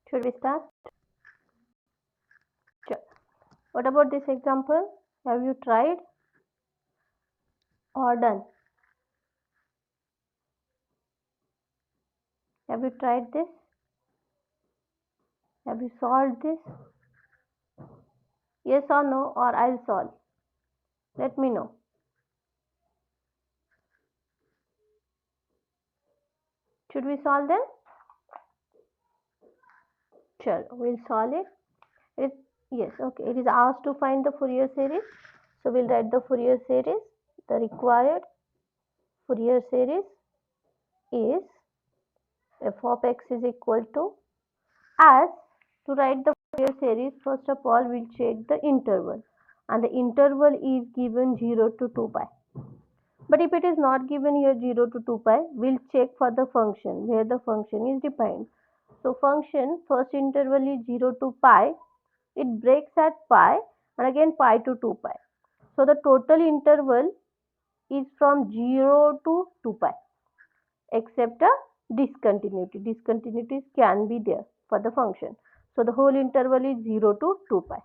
Should we start? Sure. What about this example? Have you tried or done? Have you tried this? Have you solved this? Yes or no, or I'll solve. Let me know. Should we solve them? Sure, we'll solve it. Yes, okay. It is asked to find the Fourier series. So we'll write the Fourier series. The required Fourier series is f of x is equal to, as to write the Fourier series, first of all we'll check the interval, and the interval is given 0 to 2 pi. But if it is not given here 0 to 2 pi, we'll check for the function where the function is defined. So function first interval is 0 to pi, it breaks at pi and again pi to 2 pi. So the total interval is from 0 to 2 pi, except a discontinuity. Discontinuities can be there for the function. So the whole interval is 0 to 2 pi,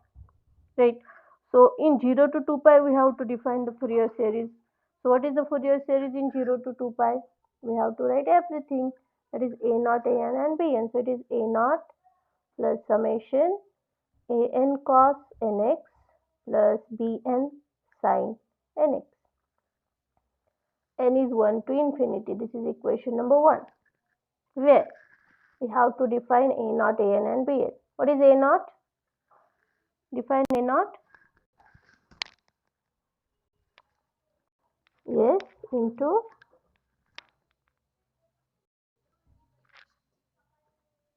right? So in 0 to 2 pi, we have to define the Fourier series. So what is the Fourier series in 0 to 2 pi? We have to write everything. That is a naught, an and bn. So it is a naught plus summation an cos nx plus bn sin nx. N is 1 to infinity. This is equation number 1, where we have to define a naught, an and bn. What is a naught? Define a naught. Yes, into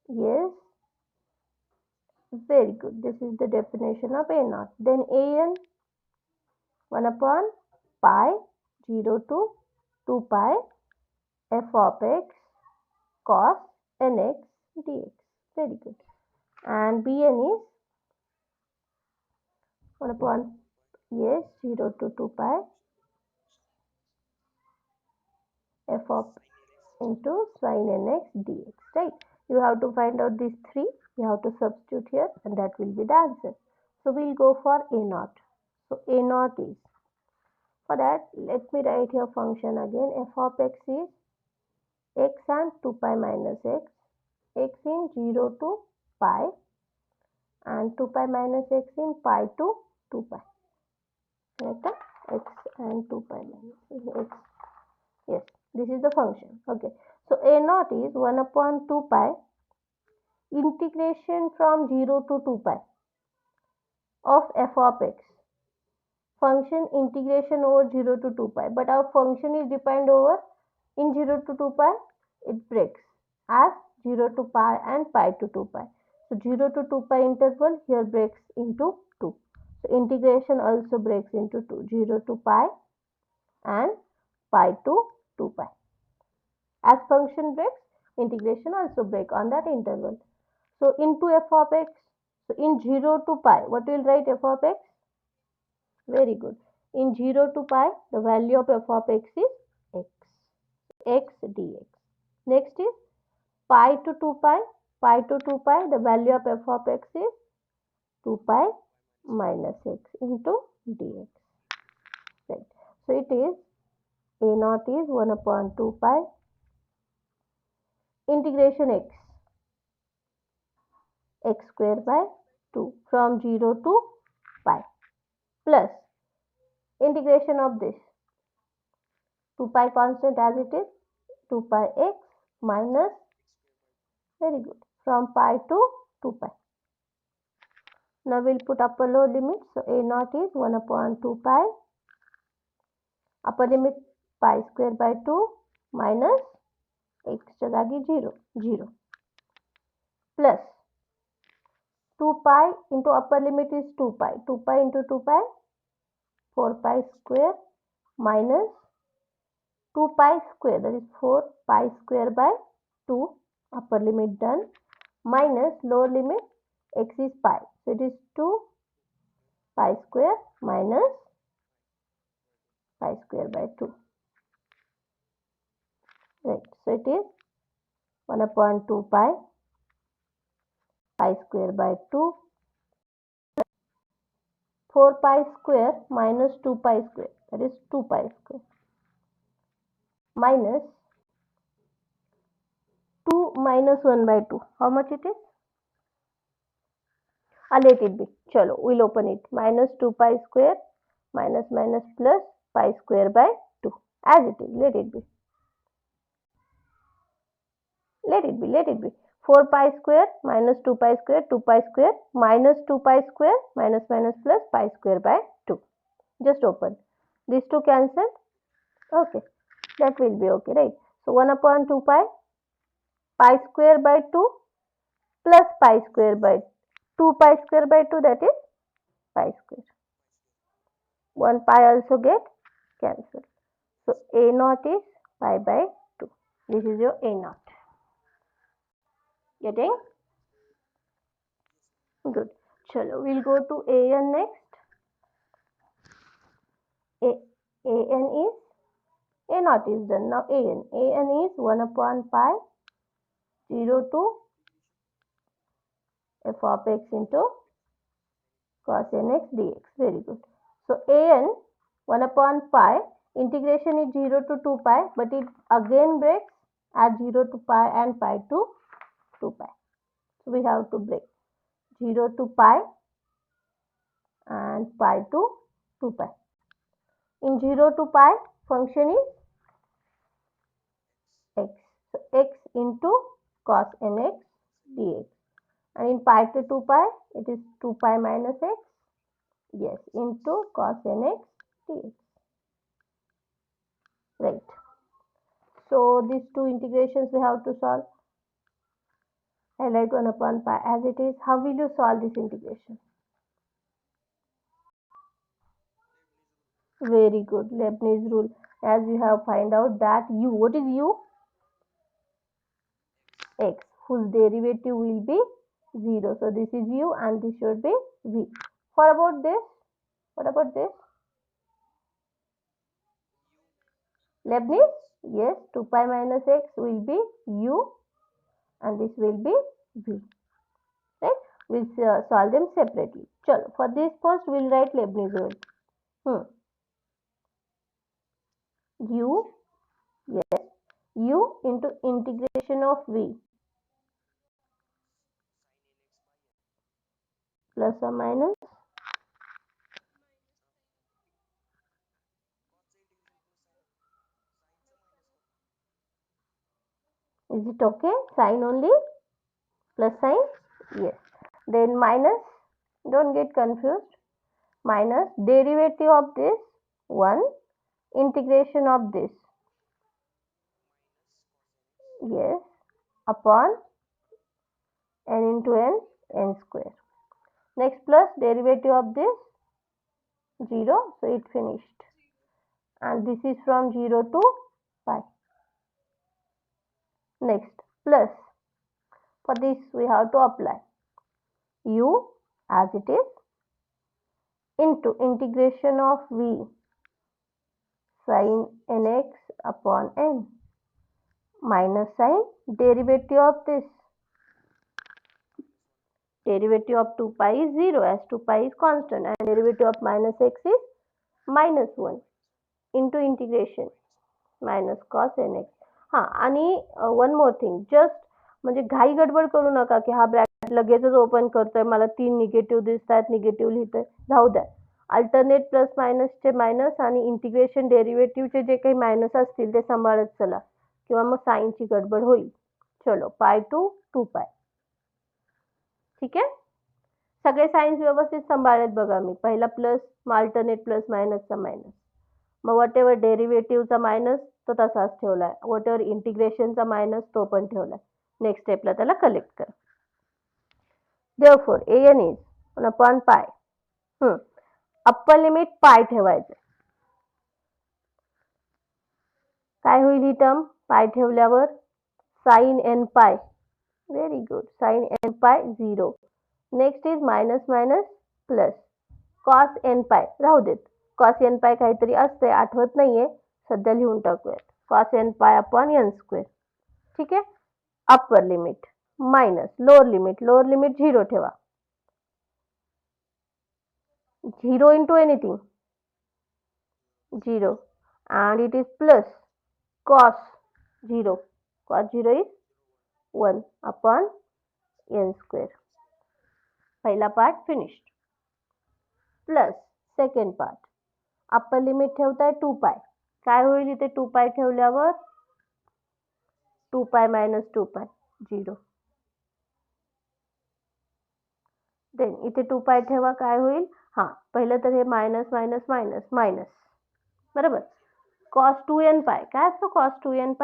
yes. Very good. This is the definition of a naught. Then an 1 upon pi 0 to 2 pi f of x cos nx dx. Very good. And bn is 1 upon yes 0 to 2 pi f of into sin nx dx. Right. You have to find out these three. You have to substitute here, and that will be the answer. So we'll go for a naught. So a naught is, for that let me write here function again. F of x is x and 2 pi minus x, x in 0 to pi and 2 pi minus x in pi to 2 pi. Correct? X and 2 pi minus x. Yes, this is the function. Okay. So a naught is 1 upon 2 pi integration from 0 to 2 pi of f of x. Function integration over 0 to 2 pi. But our function is defined over in 0 to 2 pi. It breaks as 0 to pi and pi to 2 pi. So 0 to 2 pi interval here breaks into 2. So integration also breaks into 2. 0 to pi and pi to 2 pi. As function breaks, integration also break on that interval. So into f of x. So in 0 to pi, what will write f of x? Very good. In 0 to pi, the value of f of x is x. X dx. Next is pi to 2 pi. Pi to 2 pi, the value of f of x is 2 pi minus x into dx. Right. So it is a naught is 1 upon 2 pi integration x square by 2 from 0 to pi plus integration of this 2 pi constant as it is 2 pi x minus, very good, from pi to 2 pi. Now we'll put upper lower limit. So a naught is 1 upon 2 pi upper limit pi square by 2 minus x jagagi 0 plus 2 pi into upper limit is 2 pi. 2 pi into 2 pi 4 pi square minus 2 pi square, that is 4 pi square by 2, upper limit done, minus lower limit x is pi. So it is 2 pi square minus pi square by 2. Right. So it is 1 upon 2 pi pi square by 2 4 pi square minus 2 pi square, that is 2 pi square, minus 2 minus 1 by 2. How much it is? Let it be. Chalo, we'll open it. Minus 2 pi square minus minus plus pi square by 2. As it is, let it be. Let it be, let it be. 4 pi square minus 2 pi square, 2 pi square minus 2 pi square minus minus plus pi square by 2. Just open. These two cancel. Okay, that will be okay, right? So 1 upon 2 pi, pi square by 2 plus pi square by 2 pi square by 2, that is pi square. 1 pi also get cancelled. So A naught is pi by 2. This is your A naught. Getting? Good. Chalo, we'll go to AN next. AN is, A naught is done. Now AN is 1 upon pi 0 to f of x into cos nx dx. Very good. So AN 1 upon pi, integration is 0 to 2 pi, but it again breaks at 0 to pi and pi to 2 pi. So we have to break 0 to pi and pi to 2 pi. In 0 to pi, function is x. So x into cos nx dx. And in pi to 2 pi, it is 2 pi minus x. Yes, into cos nx dx. Right. So these two integrations we have to solve. I write 1 upon pi as it is. How will you solve this integration? Very good. Leibniz rule. As you have find out that u, what is u? X, whose derivative will be 0. So this is u and this should be v. For about this, what about this? Leibniz? Yes, 2 pi minus x will be u and this will be v. Right? We'll solve them separately. Chalo, for this first we'll write Leibniz rule. U, yes, u into integration of v plus or minus. Is it okay? Sign only? Plus sign? Yes. Then minus, don't get confused. Minus derivative of this 1, integration of this, yes, upon n into n square. Next plus derivative of this 0, so it finished. And this is from 0 to pi. Next plus, for this we have to apply u as it is into integration of v sin nx upon n minus sign derivative of this. Derivative of 2 pi is 0 as 2 pi is constant and derivative of minus x is minus 1 into integration minus cos nx. आणि one more thing, just म्हणजे घाई गडबड करू नका की हा bracket लगेचच open करतोय, मला 3 निगेटिव्ह दिसतात, निगेटिव्ह लिहितोय, राहू द्या. अल्टरनेट प्लस मायनसचे मायनस आणि इंटिग्रेशन डेरिव्हेटिव्हचे जे काही मायनस असतील ते सांभाळत चला किंवा मग साईनची गडबड होईल. चलो पाय टू 2 पाय. ठीक आहे, सगळे साइन्स व्यवस्थित सांभाळत बघा. मी पहिला प्लस, मग अल्टरनेट प्लस मायनसचा मायनस, मग वॉट एव्हर डेरिव्हेटिव्हचा मायनस तो तसाच ठेवलाय, वॉट एव्हर इंटिग्रेशनचा मायनस तो पण ठेवलाय. नेक्स्ट स्टेपला त्याला कलेक्ट करा. Therefore an is 1 upon pi. Upper limit pi ठेवायचं. काय होईल ही टर्म पाय ठेवल्यावर? Sine n pi. Very good. Sine n pi 0. Next is minus minus plus cos n pi. राहू देत, कॉस n पाय काहीतरी असते, आठवत नाहीये सध्या, लिहून टाकूयात. Cos n pi upon n square. ठीक आहे, upper limit minus lower limit 0 ठेवा. 0 into anything 0 and it is plus cos 0 is 1 upon n square. पहिला part finished. Plus second part. Upper limit ठेवताय 2π. काय होईल इथे 2π ठेवल्यावर 2π minus 2π 0. देन इथे 2π ठेवा. काय होईल हां पहिलं तर हे मायनस मायनस मायनस मायनस बरोबर. cos 2nπ काय असतं cos 2nπ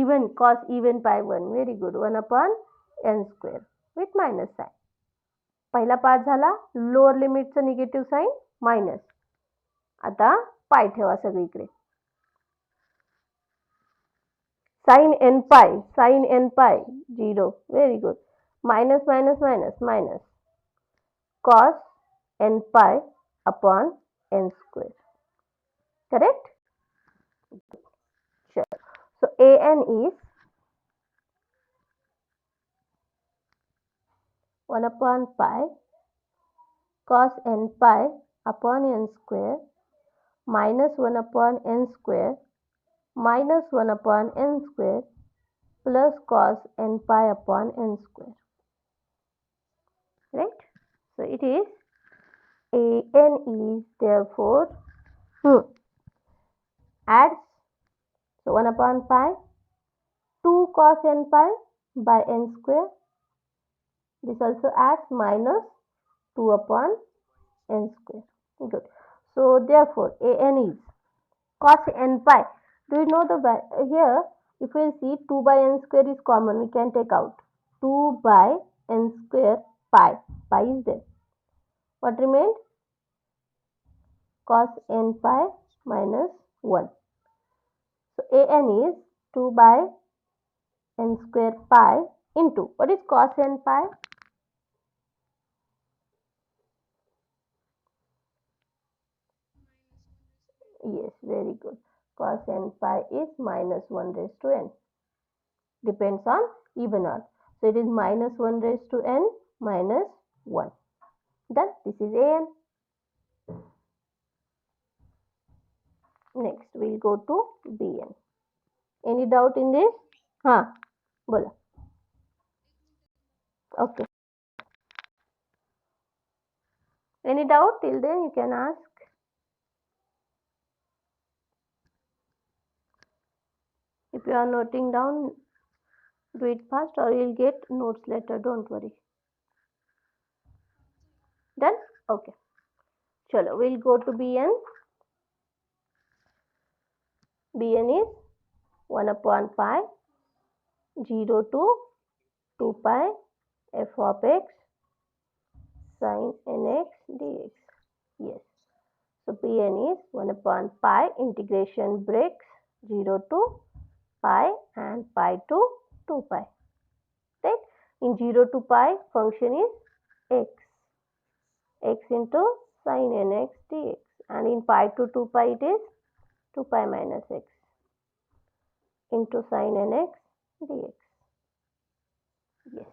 even cos even pi 1 very good 1 upon n square with minus sign. पहिला पार्ट झाला. लोअर लिमिटचं निगेटिव्ह साइन मायनस. आता पाय ठेवा सगळीकडे. sin nπ 0 very good. Minus minus minus minus cos nπ upon n square. Correct? Sure. So an is 1 upon pi cos nπ upon n square minus 1 upon n square minus 1 upon n square plus cos nπ upon n square. Right? So it is an is therefore adds so 1 upon pi 2 cos nπ by n square. This also adds minus 2 upon n square. Good. So therefore an is cos nπ. Do you know the here if we see 2 by n square is common, we can take out 2 by n square pi. Pi is there. What remains? Cos nπ minus 1. So an is 2 by n square pi into what is cos nπ? Yes, very good. Cos nπ is minus 1 raised to n. Depends on even odd. So it is minus 1 raised to n minus 1. Done. This is an. Next we'll go to bn. Any doubt in this? हाँ बोला. Okay. Any doubt till then you can ask. If you are noting down, do it fast or you'll get notes later. Don't worry. Done? Okay. Chalo, we'll go to bn. bn is 1 upon pi 0 to 2 pi f of x sin nx dx. Yes. So bn is 1 upon pi integration breaks 0 to pi and pi to 2 pi. Right? In 0 to pi function is x into sin nx dx, and in pi to 2 pi it is 2 pi minus x into sin nx dx. Yes.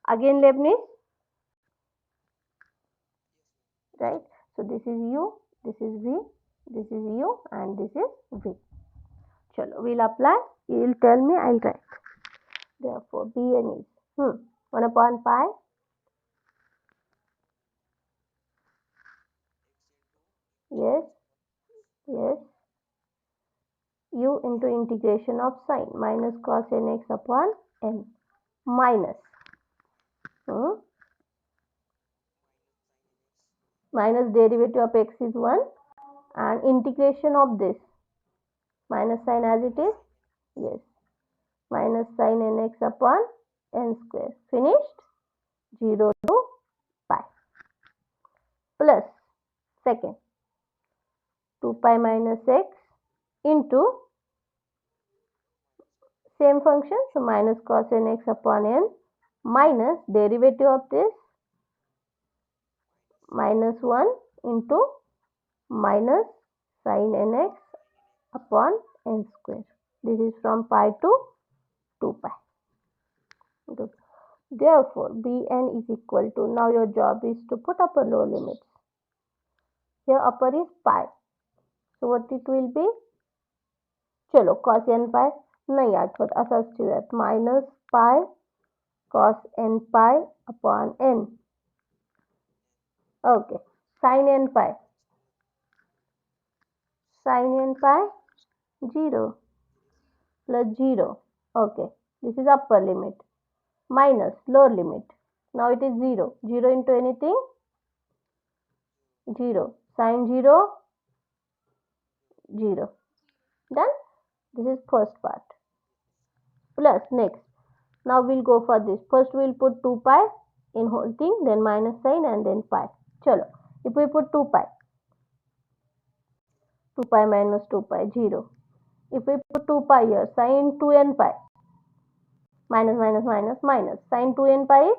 Again Leibniz. Right? So this is u, this is v, this is u, and this is v. Chalo, we'll apply. You will tell me, I'll write. Therefore, bn is 1 upon pi yes u into integration of sine minus cos nx upon n minus minus derivative of x is 1 and integration of this minus sign as it is. Yes, minus sin nx upon n square. Finished. 0 to pi plus second 2 pi minus x into same function, so minus cos nx upon n minus derivative of this minus 1 into minus sin nx upon n square. This is from pi to 2 pi. Good. Therefore, Bn is equal to, now your job is to put upper lower limits. Here upper is pi. So what it will be? चलो cos n pi नहीं आठवत असाच ठेवूयात minus pi cos n pi upon n. Okay. Sin n pi 0 plus 0. Okay. This is upper limit. Minus lower limit. Now it is 0. 0 into anything? 0. Sin 0? 0. Done? This is first part. Plus next. Now we'll go for this. First we'll put 2 pi in whole thing, then minus sign and then pi. Chalo. If we put 2 pi minus 2 pi, 0. If we put 2 pi here, sin 2n pi, minus minus minus minus, sin 2n pi is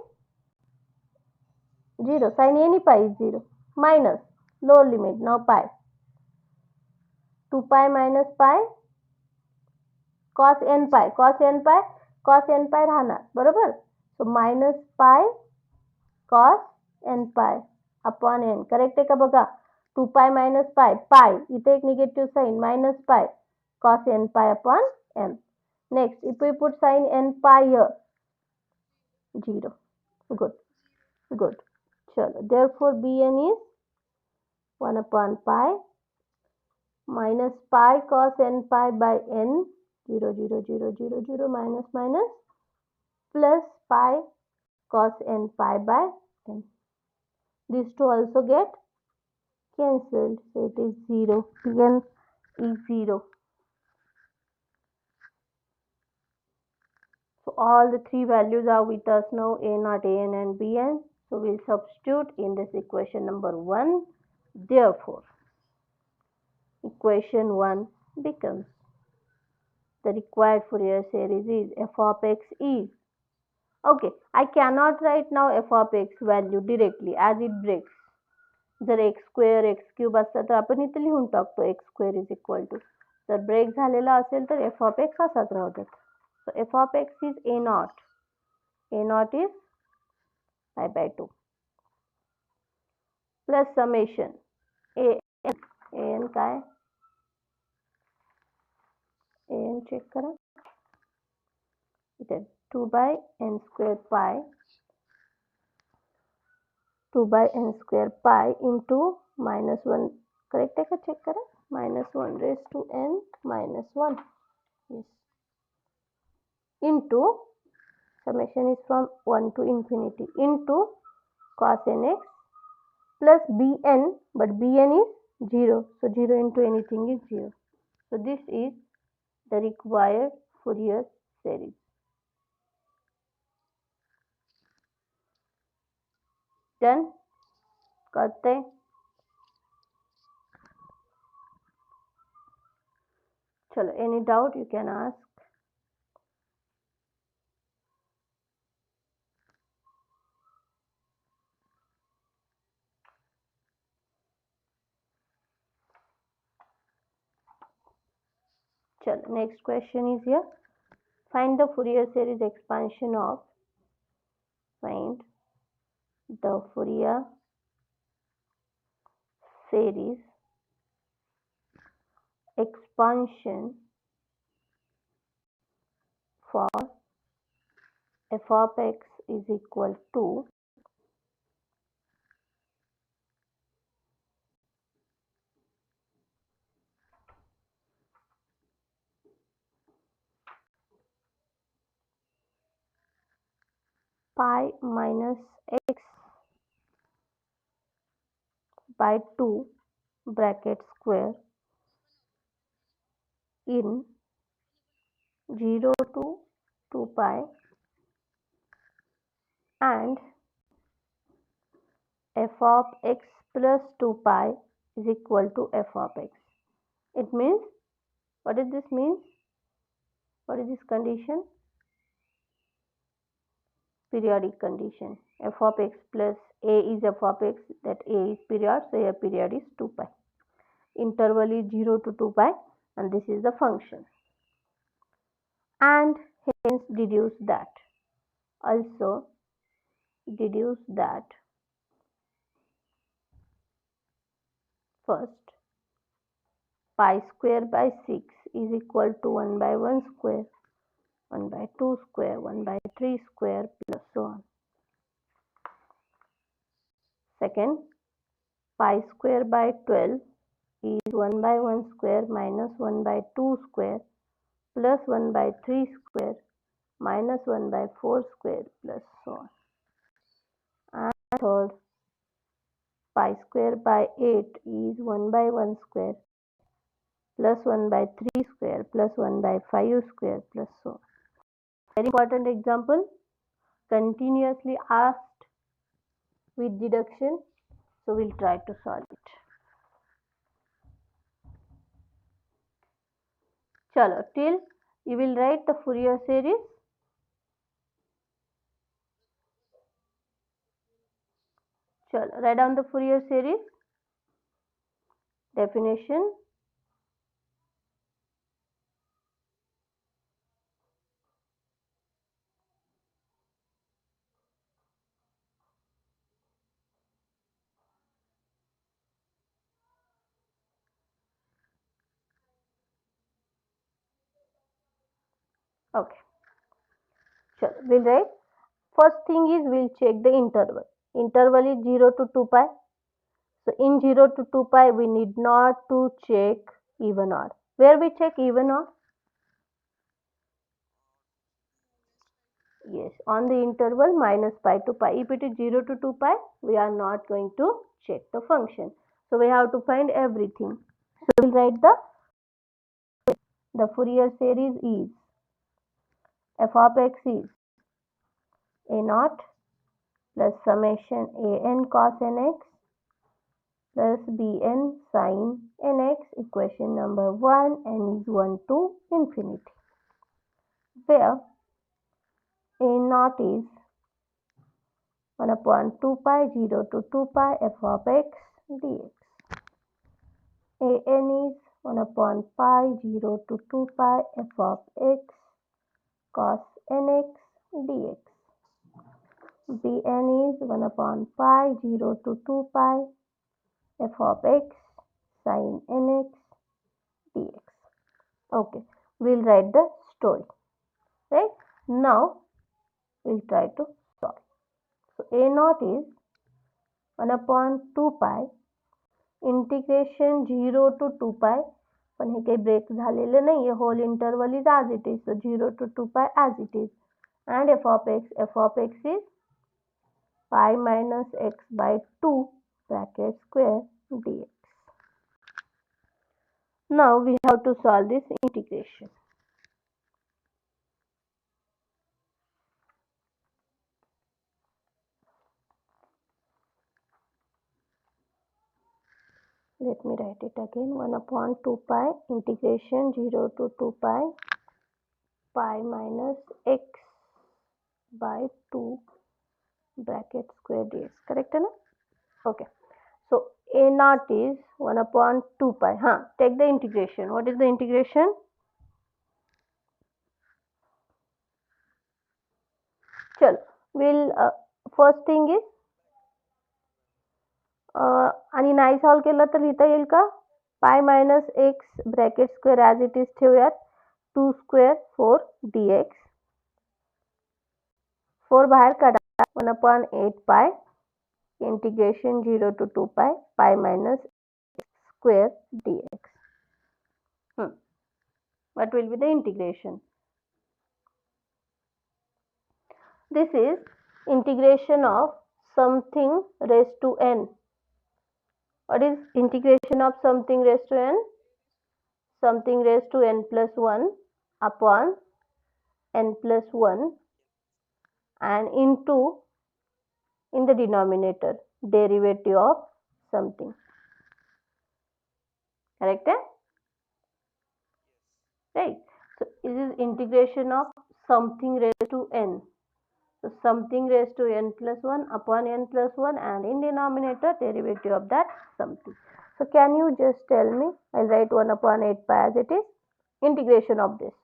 0, sin any pi is 0, minus, lower limit, now pi. 2 pi minus pi, cos n pi राहणार, बरोबर? So minus pi cos n pi upon n. Correct आहे का बघा? 2 pi minus pi, इथे एक negative sign, minus pi cos n pi upon n. Next, if we put sin n pi here, 0. Good. Chalo. Therefore, Bn is 1 upon pi minus pi cos n pi by n, 0, 0, 0, 0, 0, minus minus, plus pi cos n pi by n. These two also get cancelled, so it is 0. Bn is 0. So all the three values are with us now, a0, an and bn. So we'll substitute in this equation number 1. Therefore, equation 1 becomes, the required Fourier series is f of x is, okay, I cannot write now f of x value directly as it breaks. जर x square x cube असता तर आपण इथे लिहून टाकतो x square is equal to, जर break झालेला असेल तर f of x असाच राहू देत. So f of x is a0 is pi by 2 plus summation an काय, an चेक करा, इथे 2 by n square pi, 2 by n square pi into minus 1, correct है का? चेक करा, minus 1 raised to n minus 1, yes, into summation is from 1 to infinity into cos nx plus bn, but bn is 0, so 0 into anything is 0. So this is the required Fourier series. Done? करते हैं. चलो, any doubt you can ask. चलो, next question is here. Find the Fourier series expansion of, find the Fourier series expansion for f of x is equal to pi minus x by 2 bracket square in 0 to 2 pi and f of x plus 2 pi is equal to f of x. It means, what does this mean? What is this condition? Periodic condition. F of x plus a is f of x, that a is period, so here period is 2 pi. Interval is 0 to 2 pi and this is the function. And hence means deduce that. Also deduce that first pi square by 6 is equal to 1 by 1 square, 1 by 2 square, 1 by 3 square, plus so on. Second, pi square by 12 is 1 by 1 square minus 1 by 2 square plus 1 by 3 square minus 1 by 4 square, plus so on. And third, pi square by 8 is 1 by 1 square plus 1 by 3 square plus 1 by 5 square, plus so on. Very important example, continuously asked with deduction. So we'll try to solve it. Chalo, till you will write the Fourier series. Chalo, write down the Fourier series. Definition. Okay. Chalo, we'll write. First thing is we'll check the interval. Interval is 0 to 2 pi. So in 0 to 2 pi we need not to check even odd. Where we check even odd? Yes, on the interval minus pi to pi. If it is 0 to 2 pi, we are not going to check the function. So we have to find everything. So we'll write the Fourier series is f of x is a naught plus summation an cos nx plus bn sin nx, equation number 1, n is 1 to infinity, where a naught is 1 upon 2 pi 0 to 2 pi f of x dx. An is 1 upon pi 0 to 2 pi f of x cos nx dx. Bn is 1 upon pi 0 to 2 pi f of x sin nx dx. Okay, we'll write the story. Right? Now we'll try to solve. So a naught is 1 upon 2 pi integration 0 to 2 pi, पण हे काही break झालेलं नाही आहे, whole interval is as it is, so 0 to 2 pi as it is, and f of x is pi minus x by 2 bracket square dx. Now we have to solve this integration. Let me write it again. 1 upon 2 pi integration 0 to 2 pi pi minus x by 2 bracket square dx. Correct है ना? Okay. So a naught is 1 upon 2 pi. Take the integration. What is the integration? चलो, we'll first thing is आणि नाही solve केलं तर लिहिता येईल का? Pi minus X bracket square as it is ठेवूयात, 2 स्क्वेअर 4 dx. 4 बाहेर काढा, 1 upon 8 pi integration 0 to 2 pi pi minus square dx. What will be the integration? This is integration of something raised to n. What is integration of something raised to n? Something raised to n plus 1 upon n plus 1 and into, in the denominator, derivative of something. Correct? Right. So this is integration of something raised to n. So something raised to n plus 1 upon n plus 1 and in denominator derivative of that something. So can you just tell me? I'll write 1 upon 8 pi as it is. Integration of this.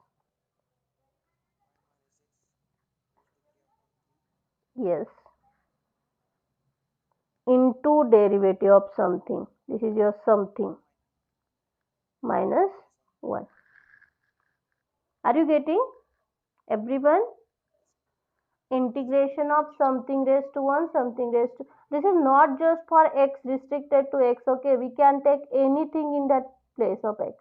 Yes, into derivative of something. This is your something minus 1. Are you getting, everyone? Integration of something raised to 1, something raised to, this is not just for x, restricted to x, okay, we can take anything in that place of x.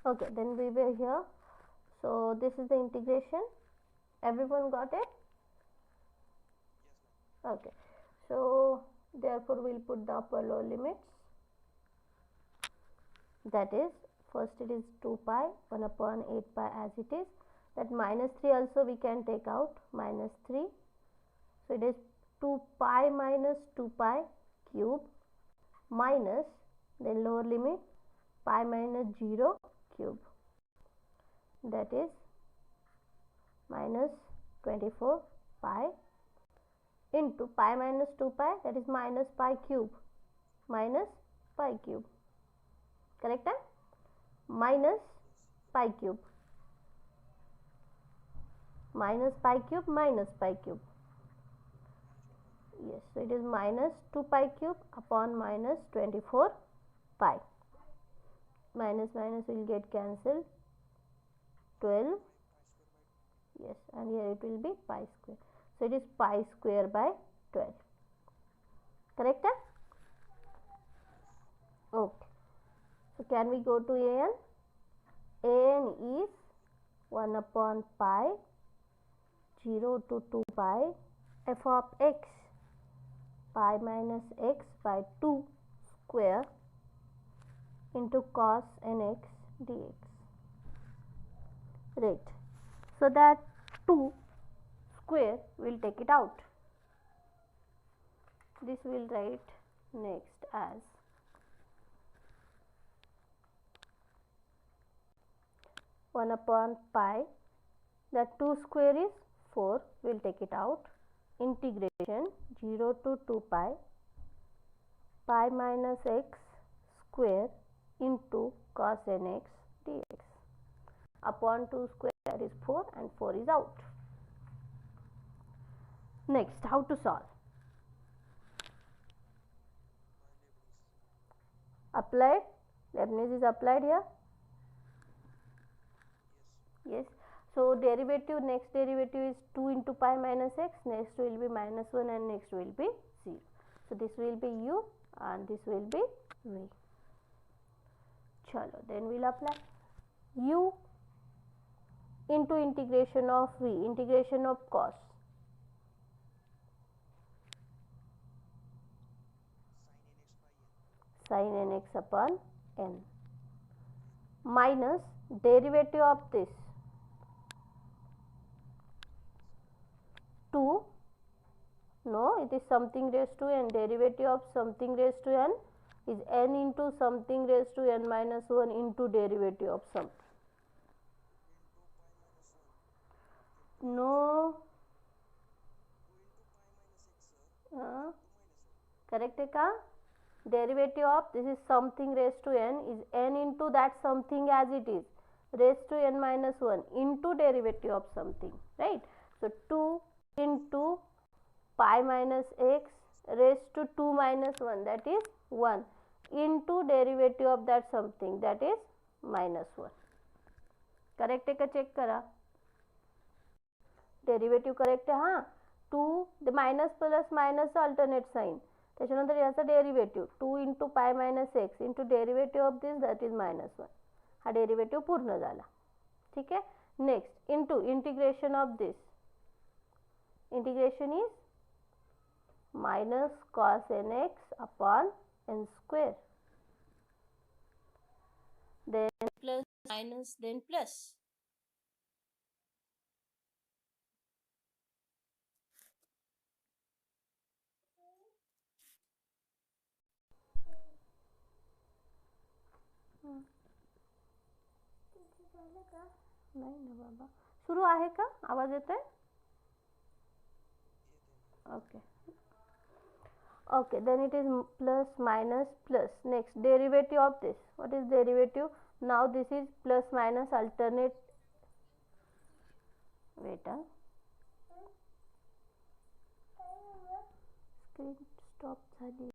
Okay, then we were here. So this is the integration. Everyone got it? Okay. So therefore we'll put the upper lower limits. That is, first it is 2 pi 1 upon 8 pi as it is. That minus 3 also we can take out, minus 3. So it is 2 pi minus 2 pi cube minus, then lower limit, pi minus 0 cube, that is minus 24 pi into pi minus 2 pi, that is minus pi cube, correct? Minus pi cube, minus pi cube, minus pi cube. Yes, so it is minus 2 pi cube upon minus 24 pi. Minus minus will get cancelled. 12. Yes, and here it will be pi square. So it is pi square by 12. Correct? Okay. So can we go to an? An is 1 upon pi 0 to 2 pi f of x, pi minus x by 2 square into cos nx dx. Right. So that 2 square will take it out. This will write next as 1 upon pi, that 2 square is 4, we will take it out, integration 0 to 2 pi pi minus x square into cos nx dx upon 2 square is 4 and 4 is out. Next, how to solve? Applied, Leibniz is applied here. Yes. So derivative, next derivative is 2 into pi minus x, next will be minus 1 and next will be 0. So this will be u and this will be v. Chalo, then we will apply u into integration of v, integration of cos. Sin nx upon n minus derivative of this 2, no, it is something raised to n, derivative of something raised to n is n into something raised to n minus 1 into derivative of something. No, correct है का? Derivative of this is something raised to n is n into that something as it is raised to n minus 1 into derivative of something, right? So 2 into pi minus x raised to 2 minus 1, that is 1, into derivative of that something, that is minus 1. Correct है का? Check करा, derivative correct आहे. हां, 2 the minus plus minus alternate sign, त्याच्यानंतर याचा derivative 2 into pi minus x into derivative of this that is -1. हा derivative पूर्ण झाला. ठीक आहे. Next into integration of this, integration is minus cos nx upon n square, then plus minus then plus. नाही ना बाबा, सुरू आहे का? आवाज येतोय? Okay okay, then it is plus minus plus. Next derivative of this, what is derivative? Now this is plus minus alternate. Wait, screen stop झाली.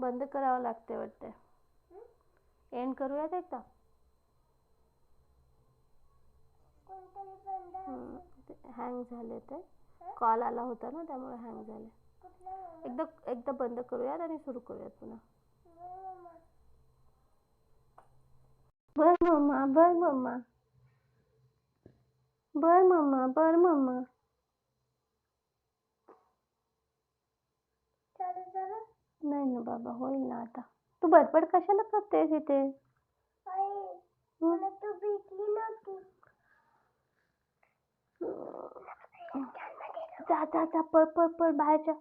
बंद करावं लागते वाटते. एंड करूयात एकदा. हँग झाले, ते कॉल आला होता ना त्यामुळे हँग झाले. एकदा बंद करूयात आणि सुरू करूयात पुन्हा. बर मम्मा, बर मम्मा, बर मम्मा, बर मम्मा. नाही ना बाबा, होईल ना आता. तू बडबड कशाला करतेस इथे? मला तो भेटली नव्हती. जा जा जा, पळ पळ पळ बाहेर जा.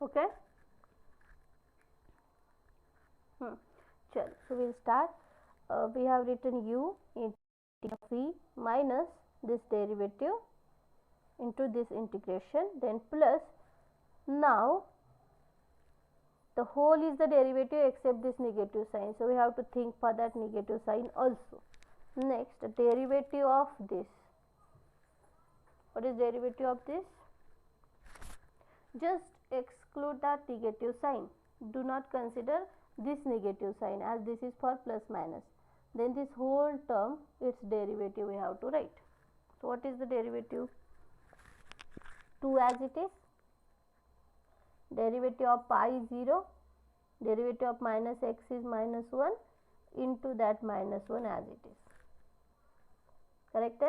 Okay. Chal, so we'll start. We have written u into v minus this derivative into this integration, then plus, now the whole is the derivative except this negative sign. So we have to think for that negative sign also. Next, derivative of this. What is derivative of this? Just exclude that negative sign. Do not consider this negative sign, as this is for plus minus. Then this whole term, its derivative we have to write. So what is the derivative? 2 as it is. Derivative of pi is 0. Derivative of minus x is minus 1 into that minus 1 as it is. Correct?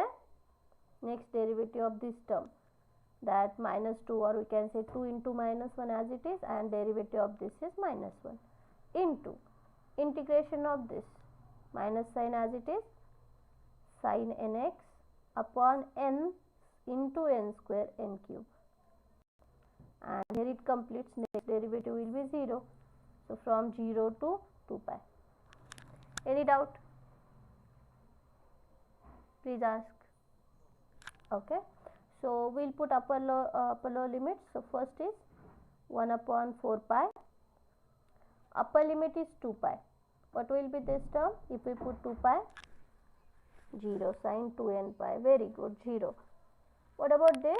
Next, derivative of this term, that minus 2, or we can say 2 into minus 1 as it is, and derivative of this is minus 1 into integration of this minus sign as it is, sin nx upon n into n square n cube, and here it completes. Next derivative will be 0. So from 0 to 2 pi. Any doubt? Please ask. Okay. So we'll put upper lower limits. So first is 1 upon 4 pi. Upper limit is 2 pi. What will be this term? If we put 2 pi, 0, sin 2n pi. Very good, 0. What about this?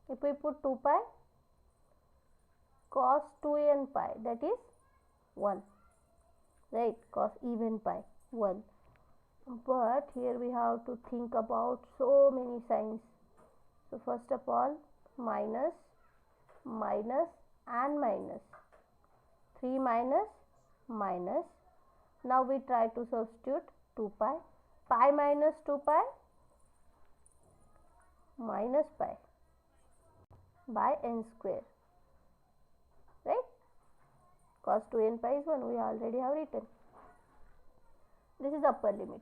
If we put 2 pi, cos 2n pi, that is 1, right? Cos even pi, 1. But here we have to think about so many signs. So first of all, minus, minus and minus. 3 minus, minus. Now we try to substitute 2 pi. Pi minus 2 pi, minus pi by n square, right? Cos 2n pi is 1, we already have written. This is upper limit.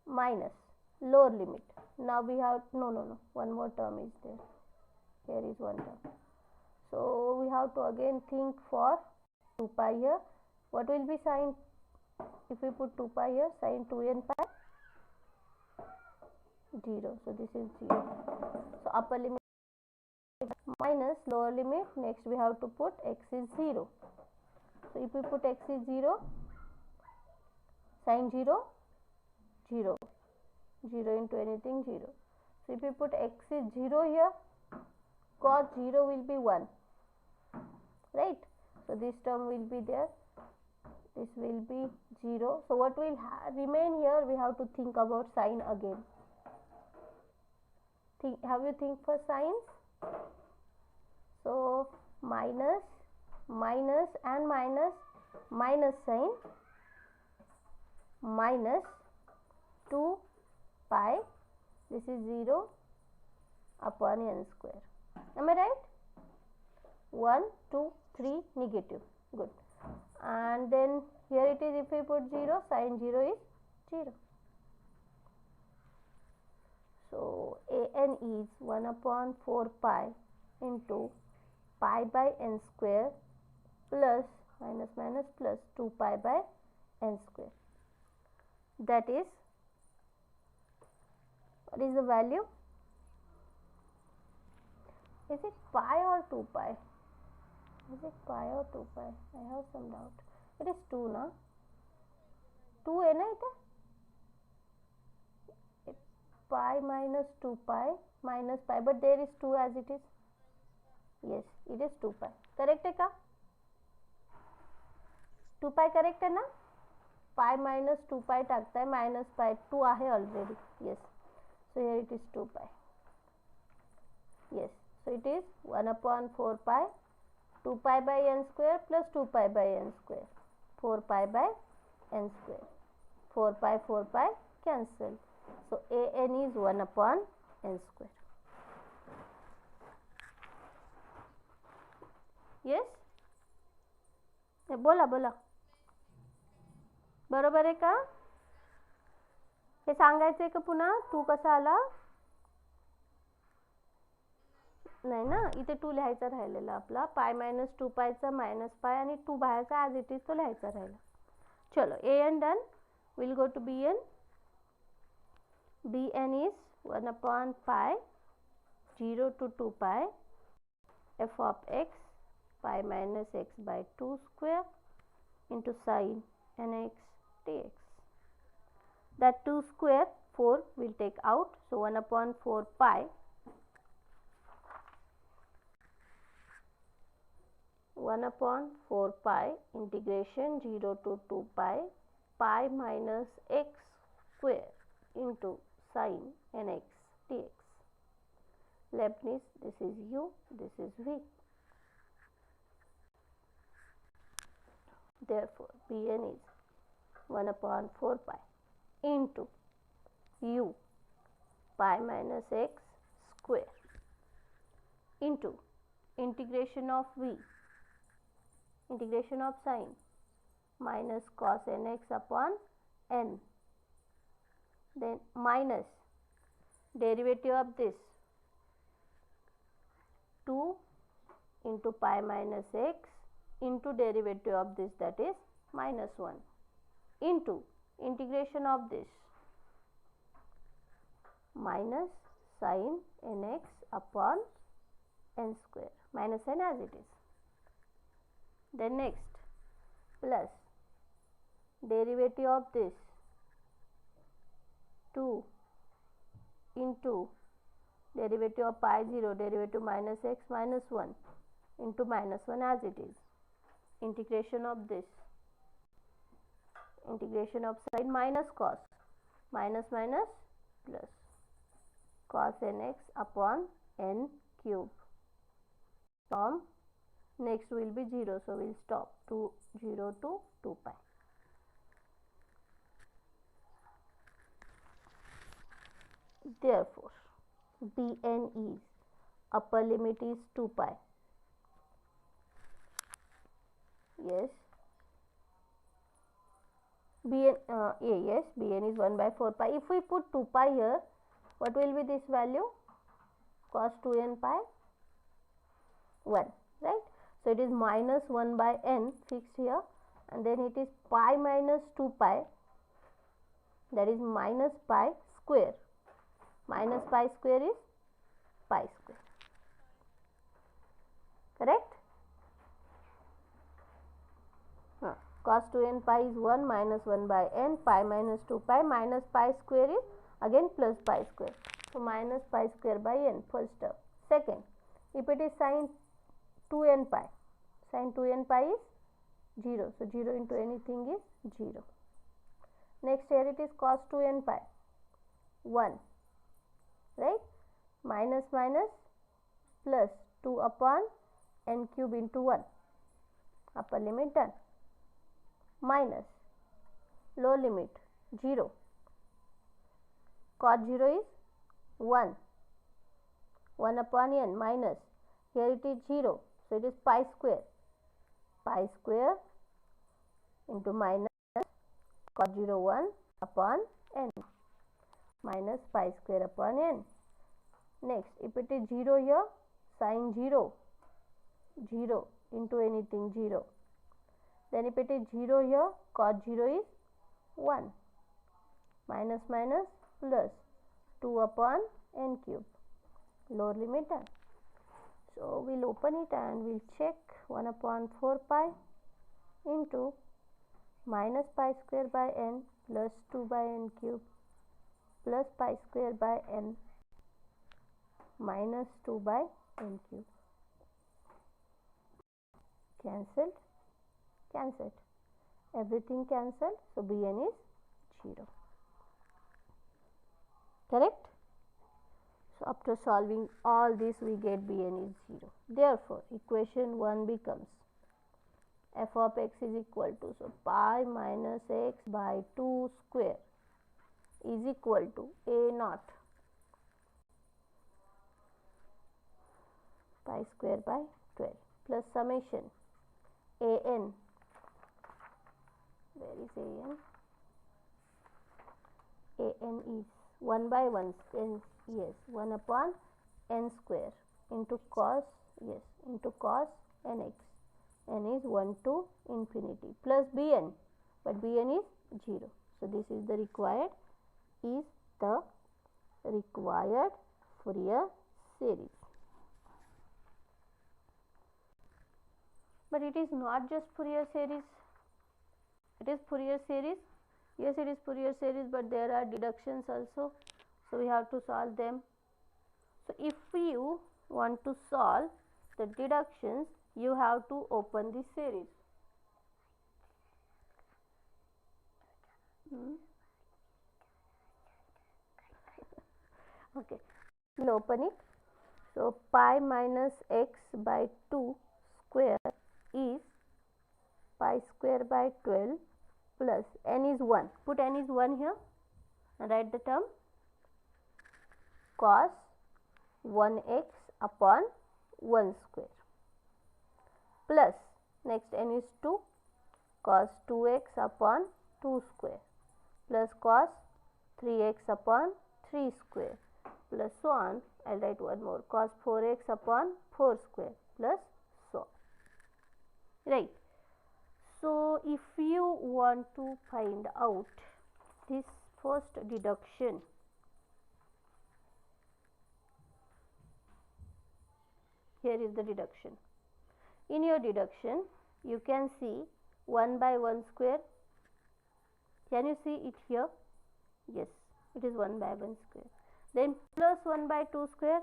Minus lower limit. Now we have, no, one more term is there. Here is one term. So we have to again think for 2 pi here. What will be sin, if we put 2 pi here, sin 2n pi? 0. So this is 0. So upper limit minus lower limit. Next we have to put x is 0. So if we put x is 0, sine 0, 0, 0 into anything 0. So if we put x is 0 here, cos 0 will be 1, right? So this term will be there, this will be 0. So what will remain here, we have to think about sine again. Have you think for sines? So minus, minus and minus, minus sign, minus 2 pi, this is 0 upon n square. Am I right? 1, 2, 3 negative. Good. And then here it is, if we put 0, sine 0 is 0. So an is 1 upon 4 pi into pi by n square plus minus minus plus 2 pi by n square. That is, what is the value? Is it pi or 2 pi? Is it pi or 2 pi? I have some doubt. It is 2 na? 2 है ना इधर? Pi minus 2 pi minus pi, but there is 2 as it is. Yes, it is 2 pi. Correct है क्या? 2 pi correct है ना? Pi minus 2 pi टाकता है, minus pi 2 आहे already. Yes. So here it is 2 pi. Yes. So it is 1 upon 4 pi, 2 pi by n square plus 2 pi by n square, 4 pi by n square. 4 pi cancel. So an is 1 upon n square. Yes? बोला बोला बरोबर आहे का? हे सांगायचं आहे का पुन्हा? 2 कसा आला? नाही ना, इथे 2 लिहायचा राहिलेला आपला. पाय मायनस 2 पायचा मायनस पाय आणि 2 बाहेरचा ॲज इट इज तो लिहायचा राहिला. चलो an done. Will go to bn. bn is 1 upon pi 0 to 2 pi f of x pi minus x by 2 square into sin nx dx. That 2 square 4 will take out, so 1 upon 4 pi 1 upon 4 pi integration 0 to 2 pi pi minus x square into sin nx dx. Leibniz, this is u, this is v. Therefore, bn is 1 upon 4 pi into u pi minus x square into integration of v, integration of sin minus cos nx upon n, then minus derivative of this 2 into pi minus x into derivative of this, that is minus 1, into integration of this minus sin nx upon n square, minus n as it is. Then next plus derivative of this 2 into derivative of pi 0, derivative minus x minus 1 into minus 1 as it is. Integration of this, integration of sin minus cos, minus minus plus cos nx upon n cube. From next will be 0, so we will stop to 0 to 2 pi. Therefore, bn is upper limit is 2 pi. Yes. Bn yes, bn is 1 by 4 pi. If we put 2 pi here, what will be this value? Cos 2n pi 1, right? So it is minus 1 by n fixed here, and then it is pi minus 2 pi, that is minus pi square. Minus pi square is pi square. Correct? cos 2n pi is 1 minus 1 by n, pi minus 2 pi, minus pi square is again plus pi square. So minus pi square by n, first term. Second, if it is sin 2n pi, sin 2n pi is 0. So 0 into anything is 0. Next here it is cos 2n pi, 1, right? Minus minus plus 2 upon n cube into 1, upper limit done, minus lower limit 0, cos 0 is 1, 1 upon n, minus here it is 0, so it is pi square into minus cos 0 1 upon n, minus pi square upon n. Next, if it is 0 here, sin 0, 0 into anything 0. Then if it is 0 here, cos 0 is 1, minus minus plus 2 upon n cube, lower limit done. So we'll open it and we'll check 1 upon 4 pi into minus pi square by n plus 2 by n cube plus pi square by n minus 2 by n cube. Cancelled, everything cancelled, so Bn is 0. Correct? So after solving all this, we get Bn is 0. Therefore, equation 1 becomes f of x is equal to, so pi minus x by 2 square is equal to a naught pi square by 12 plus summation an, where is an? An is 1 by 1, yes, 1 upon n square into cos, yes, into cos nx, n is 1 to infinity, plus Bn, but Bn is 0. So this is the required Fourier series. But it is not just Fourier series. It is Fourier series. Yes, it is Fourier series, but there are deductions also. So we have to solve them. So if you want to solve the deductions, you have to open this series. Okay, we'll open it. So pi minus x by 2 square is pi square by 12 plus n is 1. Put n is 1 here and write the term cos 1x upon 1 square plus next n is 2 cos 2x upon 2 square plus cos 3x upon 3 square plus so on. I'll write one more, cos 4x upon 4 square plus so on. Right. So if you want to find out this first deduction, here is the deduction. In your deduction, you can see 1 by 1 square. Can you see it here? Yes, it is 1 by 1 square. Then plus 1 by 2 square,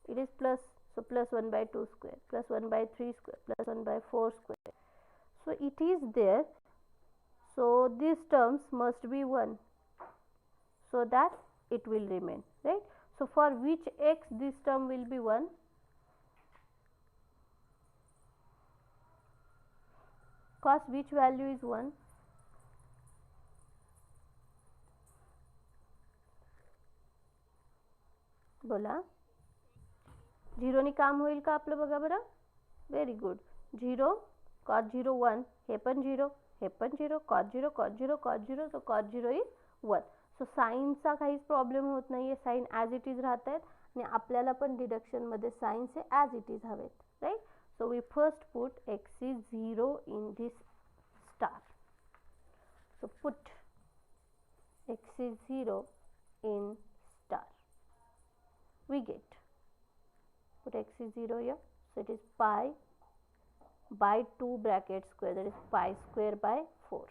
it is plus, so plus 1 by 2 square, plus 1 by 3 square, plus 1 by 4 square. So it is there. So these terms must be 1, so that it will remain, right? So for which x this term will be 1? Cos which value is 1? बोला 0 ने काम होईल का आपलं बघा बरं. Very good. 0 cos 0 1, हे पण 0, हे पण 0, cos 0 cos 0 cos 0, so cos 0 is 1. सो साइनचा काहीच प्रॉब्लेम होत नाहीये, साइन ॲज इट इज राहत आहेत आणि आपल्याला पण डिडक्शन मध्ये साइनचे ॲज इट इज हवेत, right. So we first put x is 0 in this star. So put x is 0 in star. We get, put x is 0 here, so it is pi by 2 bracket square, that is pi square by 4.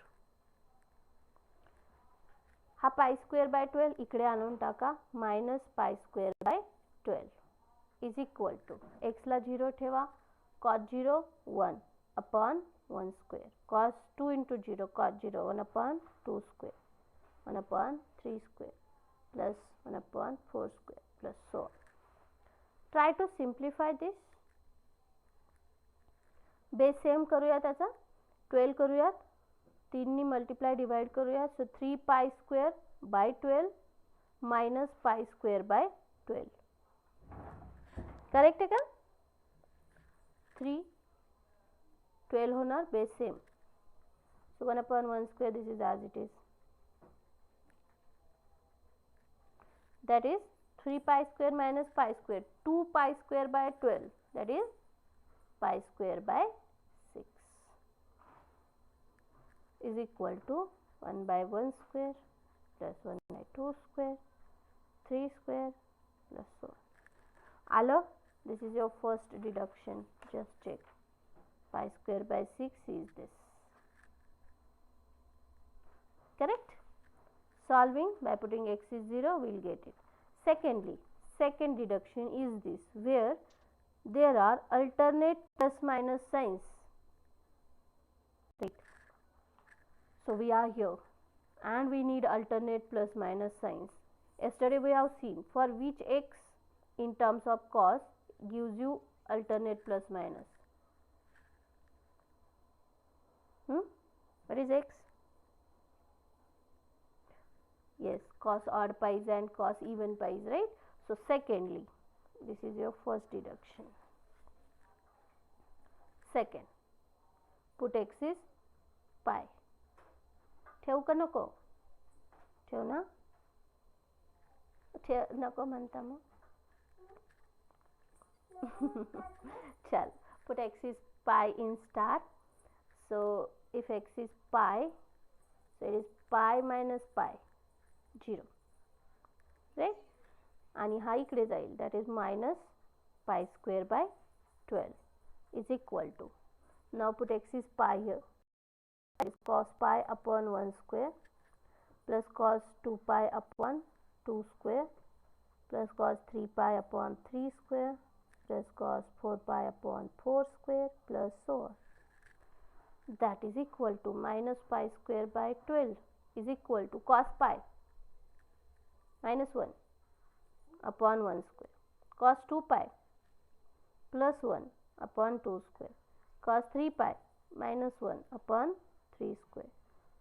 हा पाई square by 12 इकडे आणून टाका, minus pi square by 12 is equal to एक्सला 0 ठेवा, cos 0 1 upon 1 square, cos 2 into 0 cos 0 1 upon 2 square 1 upon 3 square plus 1 upon 4 square plus so on. Try to simplify this. Base same करूया, त्याचा 12 करूयात, 3 नी multiply divide करूया. So 3 pi square by 12 minus pi square by 12. Correct आहे का? 3 12 होणार, base same. So 1 upon 1 square, this is as it is. that is 3 pi square minus pi square, 2 pi square by 12, that is pi square by 6 is equal to 1 by 1 square plus 1 by 2 square 3 square plus so on. Hello, this is your first deduction. Just check. Pi square by 6 is this. Correct? Solving by putting x is 0, we will get it. Secondly, second deduction is this, where there are alternate plus minus signs. Right. So we are here and we need alternate plus minus signs. Yesterday we have seen for which x in terms of cos gives you alternate plus minus. What is x? Yes, cos odd pies and cos even pies, right? So secondly, this is your first deduction. Second, put x is pi. ठेवू का नको? ठेव ना? ठेव नको म्हणता मग? चल, put x is pi in star. So if x is pi, so it is pi minus pi 0, right? आणि हा इकडे जाईल, that is minus pi square by 12 is equal to, now put x is pi here, that is cos pi upon 1 square plus cos 2 pi upon 2 square plus cos 3 pi upon 3 square plus cos 4 pi upon 4 square plus so on. That is equal to minus pi square by 12 is equal to cos pi minus 1 upon 1 square, cos 2 pi plus 1 upon 2 square, cos 3 pi minus 1 upon 3 square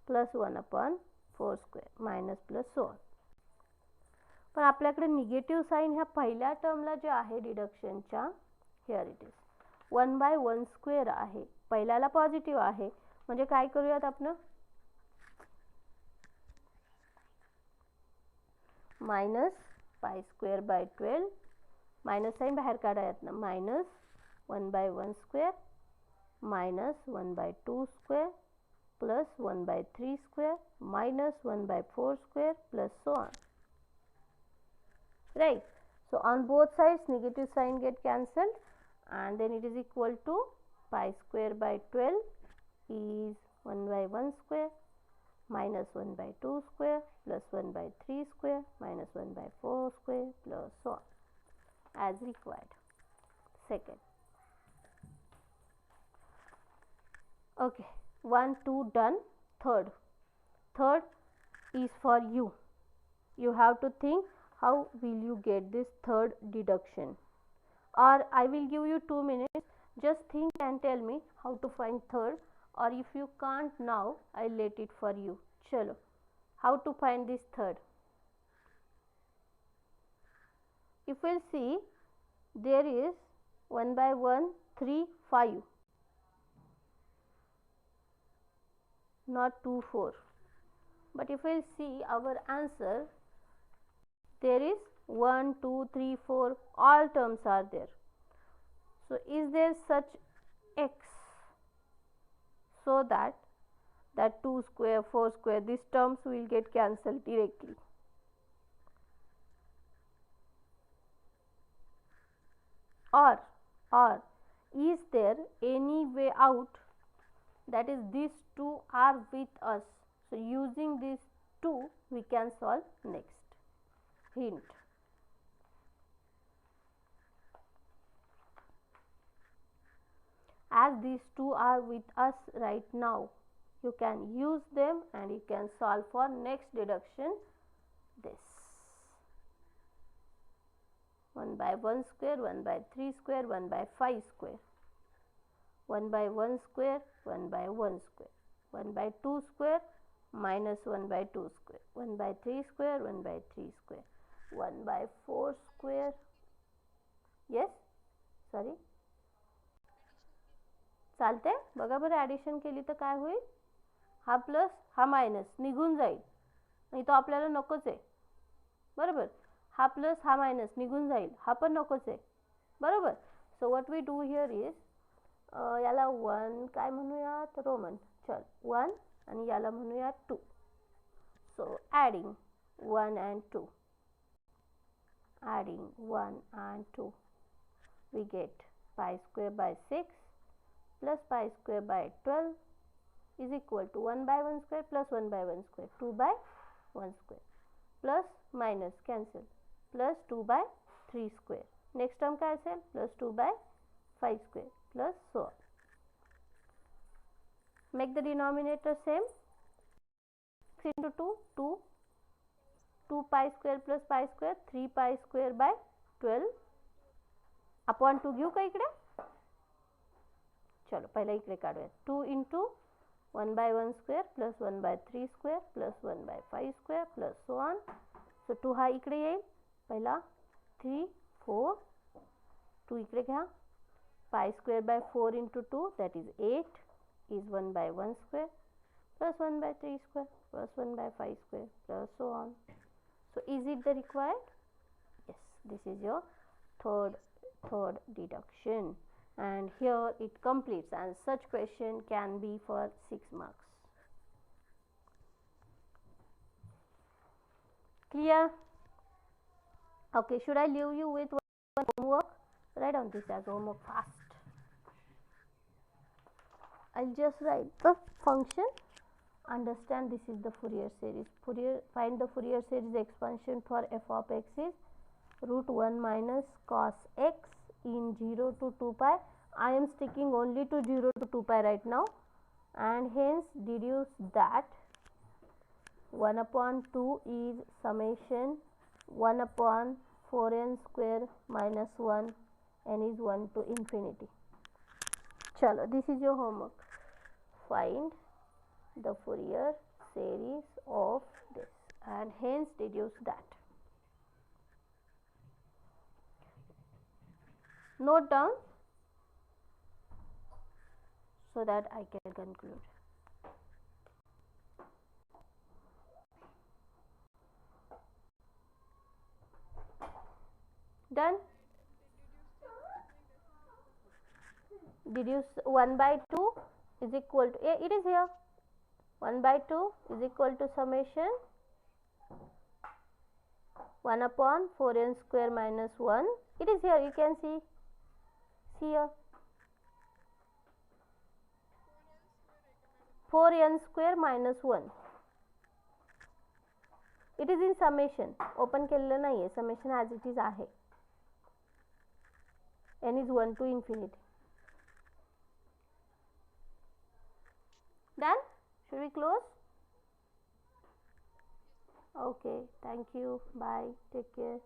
plus 1 upon 4 square minus plus so on. पण आपल्याकडे negative sign ह्या पहिल्या टर्मला जे आहे डिडक्शनच्या, here it is 1 by 1 square आहे, पहिल्याला पॉझिटिव्ह आहे, म्हणजे काय करूयात आपण, minus pi square by 12, minus sign बाहेर काढायात ना, minus 1 by 1 square minus 1 by 2 square plus 1 by 3 square minus 1 by 4 square plus so on. Right? So on both sides negative sign get cancelled and then it is equal to pi square by 12 is 1 by 1 square minus 1 by 2 square plus 1 by 3 square minus 1 by 4 square plus so on as required. Second. Okay, 1 2 done. Third is for you. You have to think how will you get this third deduction, or I will give you 2 minutes, just think and tell me how to find third, or if you can't now I'll let it for you. Chalo, how to find this third? If we'll see, there is 1 by 1 3 5, not 2 4, but if we'll see our answer, there is 1 2 3 4, all terms are there. So is there such x so that 2 square 4 square, these terms will get cancelled directly? Or is there any way out? That is, these two are with us. So using these two we can solve next. Hint. As these two are with us right now, you can use them and you can solve for next deduction. This 1 by 1 square, 1 by 3 square, 1 by 5 square, 1 by 1 square, 1 by 1 square, 1 by 2 square, minus 1 by 2 square, 1 by 3 square, 1 by 3 square, 1 by 4 square. Yes, sorry, चालते. बघा बरं, addition केली तर काय होईल? हा plus हा minus निघून जाईल, नाही तो आपल्याला नकोच आहे. बरोबर, हा प्लस हा मायनस निघून जाईल, हा पण नकोच आहे. बरोबर. So what we do here is, याला 1 काय म्हणूयात, रोमन. चल 1 आणि याला म्हणूयात 2. सो adding 1 and 2, adding 1 and 2, we get pi square by 6 plus pi square by 12 is equal to 1 by 1 square plus 1 by 1 square, 2 by 1 square, plus minus cancel, plus 2 by 3 square. Next term काय असेल, plus 2 by 5 square, plus so on. Make the denominator same. 6 into 2, 2. 2 pi square plus pi square, 3 pi square by 12 upon 2 घेऊ का इकडे. चलो पहिला इकडे काढूया. 2 into 1 by 1 square plus 1 by 3 square plus 1 by 5 square plus so on. So 2 हा इकडे येईल. पहिला 3, 4, 2 इकडे घ्या. pi square by 4 into 2, that is 8, is 1 by 1 square plus 1 by 3 square plus 1 by 5 square plus so on. So is it the required? Yes, this is your third deduction, and here it completes, and such question can be for 6 marks. Clear? Okay, should I leave you with one homework? Write down this as homework fast. I'll just write the function. Understand this is the Fourier series. Find the Fourier series expansion for f of x is root 1 minus cos x in 0 to 2 pi. I am sticking only to 0 to 2 pi right now, and hence deduce that 1 upon 2 is summation 1 upon 4n square minus 1, n is 1 to infinity. Chalo, this is your homework. Find the Fourier series of this and hence deduce that. Note down so that I can conclude. Done? Deduce 1 by 2 is equal to, it is here, 1 by 2 is equal to summation 1 upon 4n square minus 1. It is here, you can see here, 4n square minus 1. It is in summation, open केलेलं नाही आहे, summation as it is आहे. n is 1 to infinity. Done? Should we close? Okay, thank you, bye, take care.